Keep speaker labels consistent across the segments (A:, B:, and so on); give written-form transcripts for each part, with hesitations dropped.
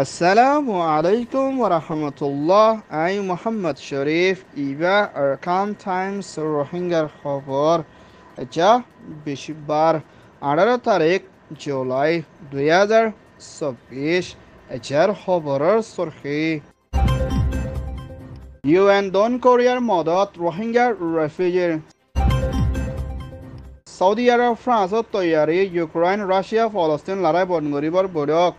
A: আসসালামু আলাইকুম ওরহমতুল্লাহ। I Mohammad Sharif Iba Arkan Times রোহিঙ্গার খবর যা বৃহস্পতিবার 18 তারিখ জুলাই 2024 এজার খবরের সরখি ইউএন দন কোরিয়ার মদত রোহিঙ্গা রেফিউজির সৌদি আরব ফ্রান্সত তৈয়ারি ইউক্রেন রাশিয়া ফলস্তিন লড়াই বন্ধ করিবার বৈঠক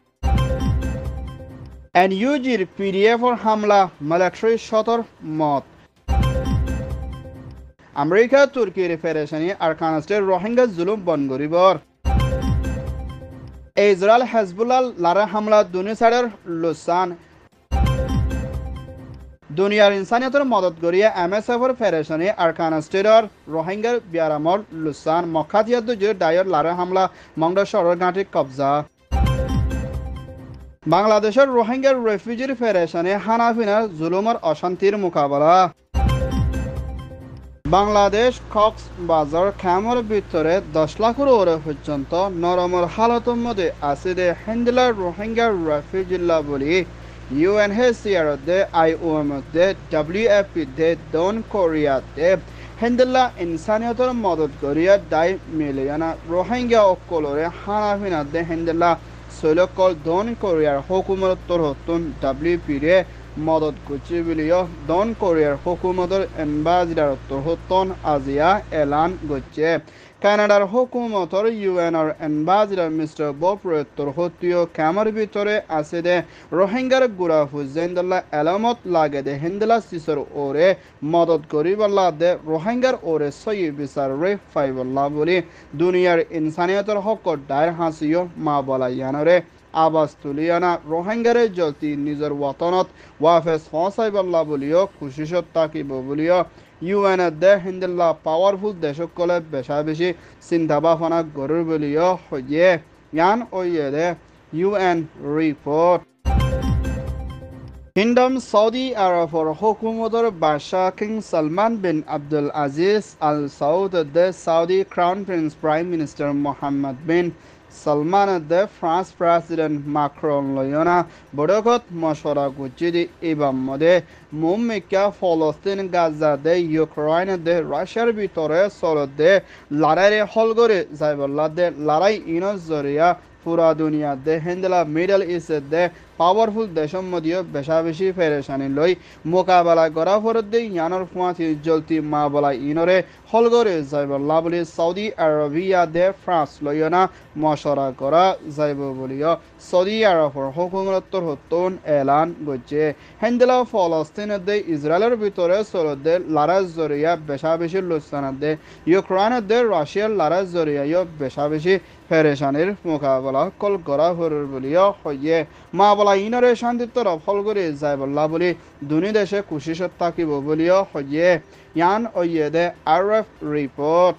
A: এনইউজির পিডিএফর হামলা মিলিটারি শতর মত আমেরিকা তুর্কির ফেরেশানি আরকানস্টের রোহিঙ্গা জুলুম বন্ধ করিবর ইসরায়েল হেজবুল্লাহ লারা হামলা দুনিসারের লুসান দুনিয়ার ইনসানিয়তের মদত করিয়া এমএসএফর ফেরেশানি আরকানস্টের রোহিঙ্গার বিয়ারামর লুসান মক্কাতিয়াদ জুর দায়র লারা হামলা মংড শহরের ঘাঁটি কবজা বাংলাদেশের রোহিঙ্গার রেফিউজির ফেরেশানে হানাফিনার জুলুমের অশান্তির মোকাবেলা বাংলাদেশ কক্সবাজার ক্যামের ভিতরে 10 লাখের ওরে পর্যন্ত নরমর হালতের মধ্যে আছে দে হ্যান্ডেলার রোহিঙ্গার রেফিউজিল্লা বলি ইউএনএইচসিআর দে আইওএম দে ডব্লিউএফপি দে দন কোরিয়া দে হ্যান্ডেলা ইনসানিয়তের মদত করিয়া দায় মিলিয়না রোহিঙ্গা অকলরে হানাফিনা দে হ্যান্ডেলা সৈলকল দন কোরিয়ার হুকুমতর হতুন ডাব্লিউপিরে মদত করছে বলিও দন কোরিয়ার হুকুমতর এম্বাসিডারতর হতুন আজিয়া এলান করছে কানাডার হুকুমতর ইউএনর এম্বাসিডার মিস্টার বপ্রয়ত্তর হতিও ক্যামের ভিতরে আছে দে রোহিঙ্গার গুড়া হুজেন্দুল্লাহ এলামত লাগে দে হিন্দলা সিসর ওরে মদত করিবল্লা দে রোহিঙ্গার ওরে সই বিচার রে ফাইবল্লা বলি দুনিয়ার ইনসানিয়তর হকর ডায়ের হাসিও মা বলাইয়ানরে আবাস তুলিয়ানা রোহিঙ্গারে জলতি নিজের ওয়াতনত ওয়াফেস ফসাইবল্লা বলিও খুশিসত তাকিব বলিও ইউএন দে হিন্দুল্লাহ পাওয়ারফুল দেশকলে বেশা বেশি চিন্তা ভাবনা গরুর বলিও হইয়ে ইয়ান ওইয়ে দে ইউএন রিপোর্ট কিংডম সৌদি আরবর হুকুমতর বাদশাহ king Salman bin Abdul Aziz Al Saud দে Saudi crown prince prime minister Mohammed bin Salman দে ফ্রান্স প্রেসিডেন্ট মাক্রন লয়না বড়কত মশরা গুজিদি ইবাম মদে মুম্মিকা ফলস্তিন গাজা দে ইউক্রেন দে রাশিয়ার ভিতরে সরদ দে লড়াইরে হলগরে যাইবল্লা দে লড়াই ইনস জরিয়া পুরা দুনিয়া দে হেন্দলা মিডল ইস্ট দে পাওয়ারফুল দেশম মধ্যে বেশা বেশি ফেরেশানি লই মোকাবেলা করা ফরত দে ইয়ানোর ফুয়াতি জলতি মা বলা ইনরে হলগরে যাইবল্লা বলি সৌদি আরবিয়া দে ফ্রান্স লয়না মশরা করা যাইব বলিও সৌদি আরবর হুকুমতর হতুন এলান গজে হেন্দলা ফলস্তিন দে ইসরায়েলের ভিতরে সরদ দে লারাজ জরিয়া বেশা বেশি লুসান দে ইউক্রেন দে রাশিয়ার লারাজ জরিয়া বেশা বেশি ফেরেশানির মোকাবেলা কল করা হরুর বলিও হইয়ে মা বলা ইনরে শান্তির তরফ হল করে যাইবল্লা বলি দুনি দেশে খুশিসত থাকিব বলিও হইয়ে ইয়ান ওইয়ে দে আরএফ রিপোর্ট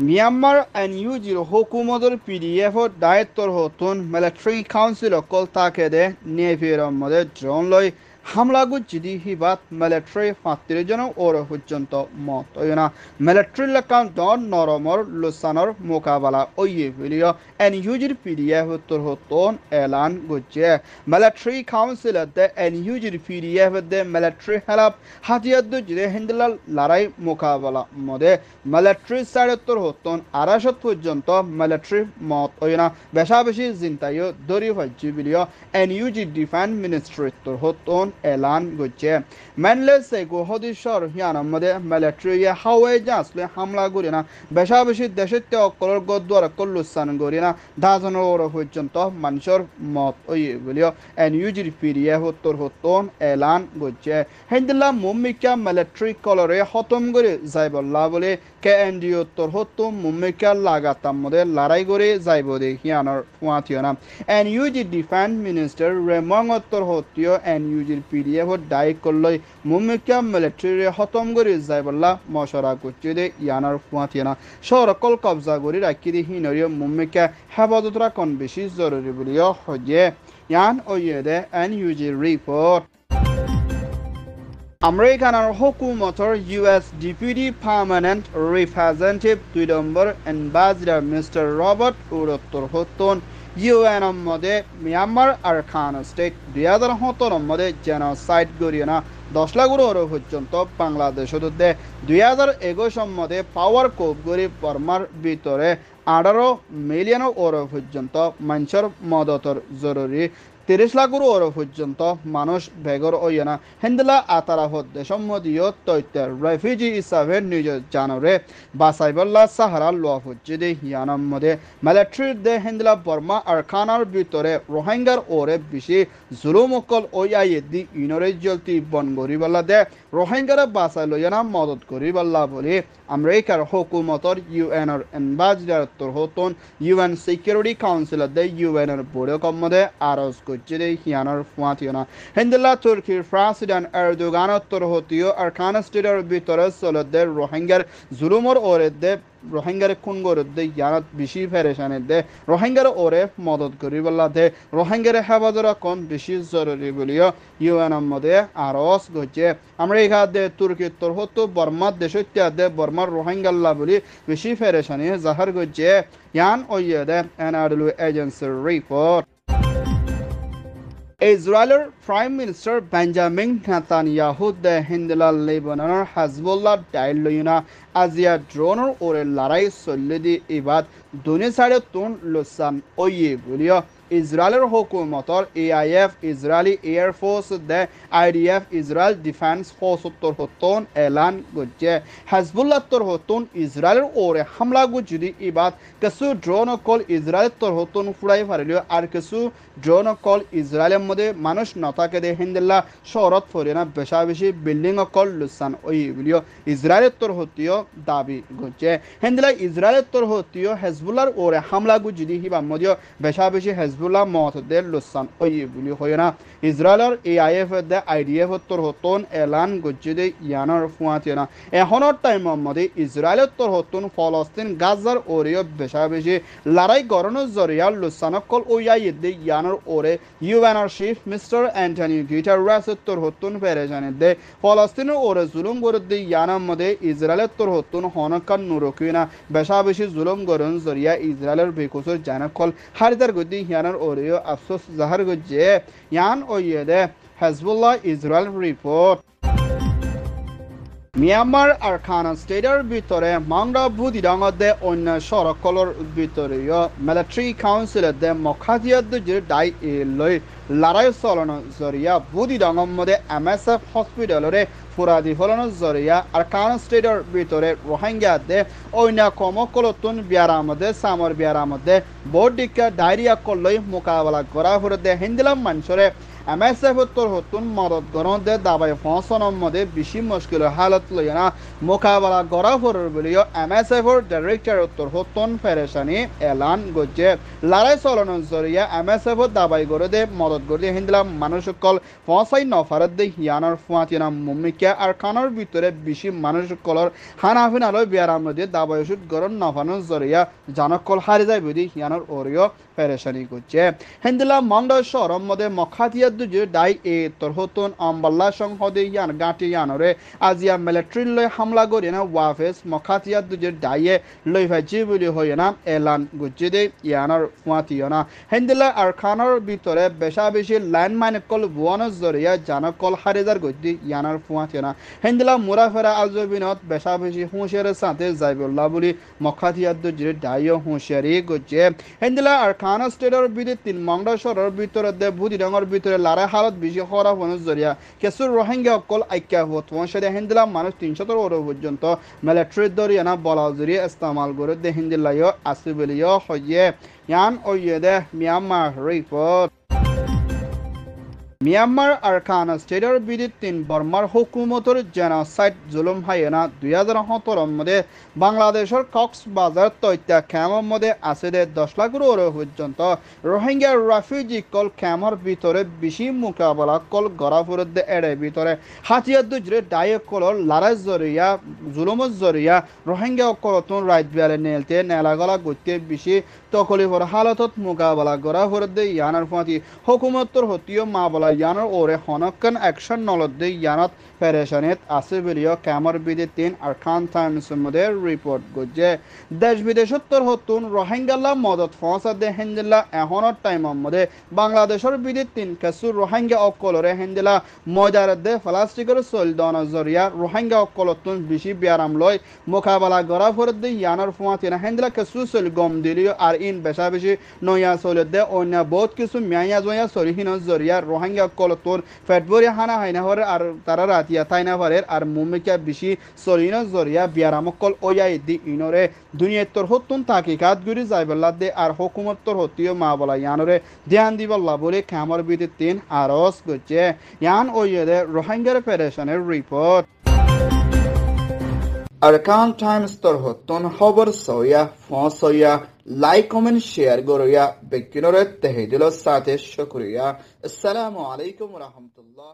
A: মিয়ানমার এনইউজির হুকুমতর পিডিএফ দায়িত্বর হতুন মিলিটারি কাউন্সিল কল তাকে দে নেভির মধ্যে ড্রোন লই হামলা গুজিদি হিবাত মিলিটারি 35 জন ওর পর্যন্ত মত না মিলিটারি লেখান দন নরমর লুসানর মোকাবেলা ওইয়ে ফেলিও এনইউজির পিডিএফ উত্তর হতন এলান গুজে মিলিটারি কাউন্সিল দে এনইউজির পিডিএফ দে মিলিটারি হেল্প হাতিয়ার দুজিদে হিন্দলাল লড়াই মোকাবেলা মধ্যে মিলিটারি সাড়েত্তর হতন 250 পর্যন্ত মিলিটারি মত না বেশা বেশি চিন্তায় দরি হচ্ছে বিলিও এনইউজি ডিফেন্স মিনিস্ট্রি উত্তর হতন এলান গছে মেনলে সেগো হদিশর হিয়ানার মধ্যে মিলিটারি হাওয়াই জাহাজলে হামলা করি না বেশা বেশি দেশের অকলর গদ্দার কল্লুসান করি না দাজনের ওর পর্যন্ত মানুষের মত ওই বলিও এনইউজির পিডিএফ উত্তর হতন এলান গছে হেন্দুল্লাহ মুম্মিকা মিলিটারি কলরে খতম করে যাইবল্লা বলে কেএনডি উত্তর হতুম মুম্মিকা লাগাতার মধ্যে লড়াই করে যাইব দে হিয়ানোর ফুয়াতিও না এনইউজি ডিফেন্স মিনিস্টার রেমং উত্তর হতিও এনইউজির পিডিএফ দায়ী করলই মুম্মিকা মিলিটারি খতম করে যাইবল্লা মশরা করছে দে ইয়ানোর ফুয়াতিও না সরকল কবজা করে রাখি দি হিনরিও মুম্মিকা হেফাজত রাখন বেশি জরুরি বলিও হয়ে ইয়ান ওইয়ে দে NUG report American hukumator US Deputy Permanent Representative 2 নম্বর Ambassador Mr. Robert Urottor Hotton UN মধ্যে মিয়ানমার আর খান স্টেট 2017 মধ্যে জেনোসাইড করিয়ে না 10 লাখ ওর পর্যন্ত বাংলাদেশ 2021 মধ্যে পাওয়ার কোপ গরি বর্মার ভিতরে 18 মিলিয়ন ওর পর্যন্ত মানুষের মদতর জরুরি 30 লাখ ওর পর্যন্ত মানুষ বেগর ওই না হেন্দলা আতারা হদ্দে সম্মদীয় তৈতের রেফিউজি হিসাবে নিজ জানরে বাসাইবল্লা সাহারা লোয়া হচ্ছে দে ইয়ানার মধ্যে মিলিটারির দে হেন্দলা বর্মা আর খানার ভিতরে রোহিঙ্গার ওরে বেশি জুলুমকল ওই আইয়েদি ইনরে জলতি বন গরিবাল্লা দে রোহিঙ্গারা বাসাই লইয়ানা মদত করিবাল্লা বলে আমেরিকার হুকুমতর ইউএনর এম্বাসিডার হতন ইউএন সিকিউরিটি কাউন্সিলর দে ইউএনর বৈঠক মধ্যে আরজ করছে দে হিয়ানার ফুয়াতিয়না হেন্দলা তুর্কির প্রেসিডেন্ট এরদোগানত্তর হতিও আর খান স্টেটের ভিতরে চলতে রোহিঙ্গার জুলুমর ওরে দে রোহিঙ্গার খুন গরুদ্দে ইয়ানত বেশি ফেরেশানের দে রোহিঙ্গার ওরে মদত করিবল্লা দে রোহিঙ্গার হেফাজত কোন বেশি জরুরি বলিও ইউএনের মধ্যে আরস গছে আমেরিকা দে তুর্কি তরহত বর্মার দেশত্য দে বর্মার রোহিঙ্গাল্লা বলি বেশি ফেরেশানি জাহার গছে ইয়ান ওইয়ে দে এনআরডব্লিউ এজেন্সির রিপোর্ট ইসরায়েলের প্রাইম মিনিস্টার বেঞ্জামিন নেতানিয়াহু দে হিন্দলা লেবাননের হেজবুল্লাহ ডাইলইনা আজিয়া ড্রোনের ওরে লড়াই চললে দি এবার দুনি সাইডে তুন লুসান ওইয়ে বলিও ইসরায়েলের হুকুমতর এআইএফ ইসরায়েলি এয়ারফোর্স দে আইডিএফ ইসরায়েল ডিফেন্স ফোর্স হতন এলান গজে হেজবুল্লাহ তোর হতন ইসরায়েলের ওরে হামলা গুজরি এবার কিছু ড্রোন কল ইসরায়েল তোর হতন ফুড়াই ফারিলিও আর কিছু ড্রোন কল ইসরায়েলের মধ্যে মানুষ নথাকে দে হিন্দুল্লাহ শহরত ফরিনা বেশা বেশি বিল্ডিং কল লুসান ওই বলিও ইসরায়েলের তোর হতিও দাবি গজে হিন্দুল্লাহ ইসরায়েলের তোর হতিও হেজবুল্লাহর ওরে হামলা গুজরি হিবা মধ্যে বেশা বেশি হেজবুল্লাহ মতদের লুসান ওই বলি হয় না ইসরায়েলের এআইএফ দে আইডিএফ তোর হতন এলান গজে দে ইয়ানোর ফুয়াতে না এখনের টাইমের মধ্যে ইসরায়েলের তোর হতন ফলস্তিন গাজার ওরেও বেশা বেশি লড়াই গরনের জরিয়া লুসানকল ওয়াই দে ইয়ানোর ওরে ইউএনআর চিফ মিস্টার অ্যান্টনি গুটেরেস তোর হতন পেরেশানি দে ফলস্তিনের ওরে জুলুম করে দে ইয়ানোর মধ্যে ইসরায়েলের তোর হতন হনকান নুরকিনা বেশা বেশি জুলুম গরন জরিয়া ইসরায়েলের বেকুসর জানকল হারিদার গদি ইয়ানোর ওরেও আফসোস জাহার গজে ইয়ান ওইয়ে দে হেজবুল্লাহ ইসরায়েল রিপোর্ট মিয়ানমার আর খান স্টেটের ভিতরে মাংরা বুদিডাঙত দে অন্য সড়কলর ভিতরেও মিলিটারি কাউন্সিলের দে মখাদিয়াত যে ডাই লই লড়াই চলন জরিয়া বুদিডাঙর মধ্যে এমএসএফ হসপিটালরে ফুরাদি ফলনের জরিয়া আর খান স্টেটের ভিতরে রোহিঙ্গা দে অন্য কমকলতুন বিয়ার মধ্যে সামর বিয়ার মধ্যে বৌদ্ধিকা ডায়রিয়া কলই মোকাবেলা করা হরে দে হিন্দিলাম মানুষরে এমএসএফ তোর হতুন মদত গরণ দে দাবাই ফসনের মধ্যে বেশি মুশকিল হালত লইনা মোকাবেলা করা হরর বলিও এমএসএফর ডাইরেক্টর তোর হতুন ফেরেশানি এলান গজে লড়াই চলনের জরিয়া এমএসএফ দাবাই করে দে মদত করে হিন্দিলাম মানুষ সকল ফসাই নফারত দে হিয়ানোর ফুয়াতিনা মুমিকা আর খানোর ভিতরে বেশি মানুষ সকলর হানাফিনালয় বিয়ার মধ্যে দাবাই ওষুধ গরণ নফানোর জরিয়া জানকল হারি যায় বুঝি হিয়ানোর ওরিও ফেরেশানি করছে হিন্দিলা মংডা শহরের মধ্যে মখাতিয়া দুজে ডাই এ তোর হতুন আম্বাল্লা সংসদে ইয়ান গাঁটি ইয়ানরে আজিয়া মিলিটারি লই হামলা করি না ওয়াফেস মখাতিয়া দুজে ডাইয়ে লই ভাজি বলি হয় না এলান গুজে দে ইয়ানোর ফুয়াতিও না হিন্দিলা আর খানোর ভিতরে বেশা বেশি ল্যান্ডমাইন কল বুয়ানোর জরিয়া জানকল হারিদার গজ্জি ইয়ানোর ফুয়াতিও না হিন্দিলা মুরাফেরা আলজবিনত বেশা বেশি হুঁশিয়ারের সাথে যাইবুল্লাহ বলি মখাতিয়া দুজে ডাইও হুঁশিয়ারি গজ্জে হিন্দিলা আর খান স্টেটের ভিতরে তিন মংডা শহরের ভিতরে দে বুদিডাঙর ভিতরে লড়াই হালত বেশি খরা হওয়ার জরিয়া কিছু রোহিঙ্গা অকল আইক্যা হওয়ার সাথে হিন্দিলা মানুষ 300 ওর পর্যন্ত মিলিটারি দরিয়ানা বলা জরিয়া ইস্তেমাল করে দে হিন্দিলাইও আসি বলিও হইয়ে ইয়ান ওইয়ে দে মিয়ানমার রিপোর্ট মিয়ানমার আর খান স্টেটের বিরুদ্ধে তিন বর্মার হুকুমতর জেনোসাইড জুলুম হাইনা 2017 মধ্যে বাংলাদেশের কক্সবাজার তৈত্যা ক্যাম্পের মধ্যে আছে দে 10 লাখ ওর পর্যন্ত রোহিঙ্গা রেফিউজি কল ক্যাম্পের ভিতরে বেশি মোকাবেলা কল গড়াফুরের দে এর ভিতরে হাতিয়ার দুজরে ডায়ে কলর লড়াই জরিয়া জুলুমের জরিয়া রোহিঙ্গা কলতুন রাইট বিয়ালে নেলতে নেলাগলা গতি বেশি তকলিফর হালতত মোকাবেলা গড়াফুরের দে ইয়ানার ফাঁতি হুকুমতর হতিও মা বলা বলা ইয়ানোর ওরে হনকান অ্যাকশন নলদ্দে ইয়ানত পেরেশানিত আছে বলিও ক্যামর বিদে 3 আরকান টাইমস মধ্যে রিপোর্ট গজে দেশ বিদেশোত্তর হতুন রোহিঙ্গালা মদত ফসা দে হেন্দিলা এহনর টাইমর মধ্যে বাংলাদেশের বিদে 3 কেসু রোহিঙ্গা অকলরে হেন্দিলা ময়দার দে প্লাস্টিকের সলদন জরিয়া রোহিঙ্গা অকলতুন বেশি বিয়ারাম লয় মোকাবেলা করা ফরদে ইয়ানোর ফুয়াতিনা হেন্দিলা কেসু সল গম দিলিও আর ইন বেশা বেশি নয়া সলদে অন্য বহুত কিছু মিয়া জয়া সরিহিন জরিয়া রোহিঙ্গা অকলতুন ফেটবরি হানা হাইনা হরে আর তারা রাতিয়া তাইনা হরে আর মুমিকা বেশি সরিন জরিয়া বিয়ারামকল ওয়াই দি ইনরে দুনিয়াতর হতুন তাকিকাত গুরি যাইবল্লা দে আর হুকুমতর হতিও মা বলা ইয়ানরে ধ্যান দিবল্লা বলে কামর বিতে 3 আরস গছে ইয়ান ওয়েদে রোহিঙ্গার পেরেশানের রিপোর্ট আরকান টাইমস তর হতুন খবর সয়া ফসয়া লাইক কমেন্ট শেয়ার গরয়া বেকিনরে তেহেদিল সাথে শুকরিয়া আসসালামু আলাইকুম ওয়া রাহমাতুল্লাহ